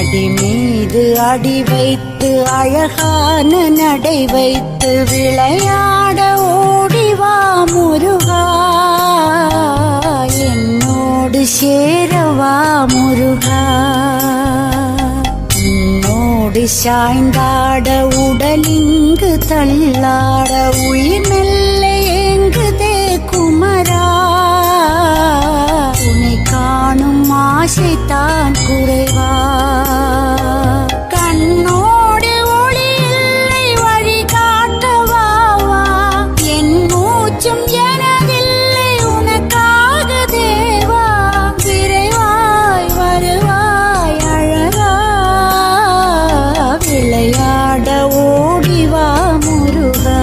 அடி மீது அடி வைத்து அழகான நடை வைத்து விளையாட ஓடிவா முருகா, என்னோடு சேரவா முருகா. உன்னோடு சாய்ந்தாட உடலிங்கு தள்ளாட உயிர் மெல்ல ஏங்குதே குமரா, உன்னை காணும் ஆசைத்தான் குறைவா. கண்ணோடு ஒளி இல்லை வழி காட்டவா, என் மூச்சும் எனதில்லை உனக்காக தேவா. விரைவாய் வருவாய் அழகா, விளையாட ஓடிவா முருகா.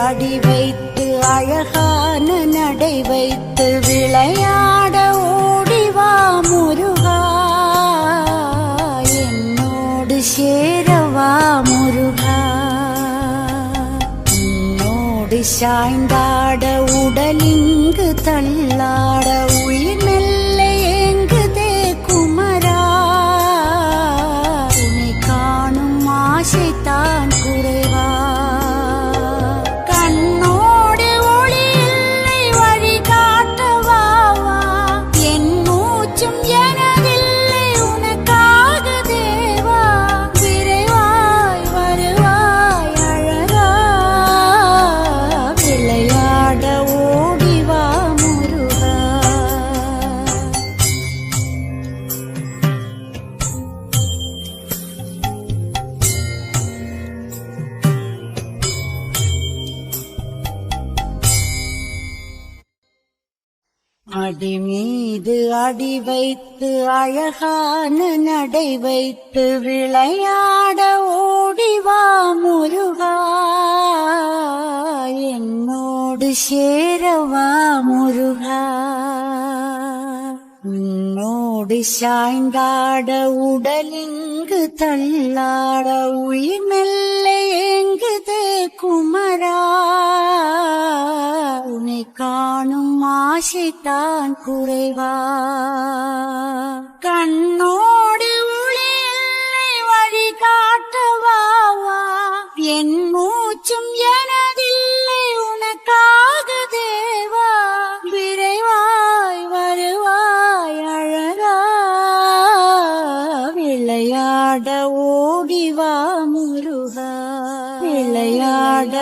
அடி வைத்து அழகான நடை வைத்து விளையாட ஓடிவா முருகா, என்னோடு சேரவா முருகா. உன்னோடு சாய்ந்தாட உடலிங்கு தள்ளாட உயிர் மெல்ல ஏங்குதே குமரா, உன்னை காணும் ஆசைத்தான் குறைவா. அடி மீது அடி வைத்து அழகான நடை வைத்து விளையாட ஓடிவா முருகா, என்னோடு சேரவா முருகா. உன்னோடு சாய்ந்தாட உடலிங்கு தள்ளாட உயிர் மெல்ல ஏங்குதே குமரா, உன்னை காணும் ஆசைத்தான் குறைவா. கண்ணோடு ஒளி இல்லை வழி காட்டவா, என் மூச்சும் எனதில்லை உனக்காக தேவா. விரைவாய் வருவாய் அழகா, விளையாட ஓடிவா முருகா, விளையாட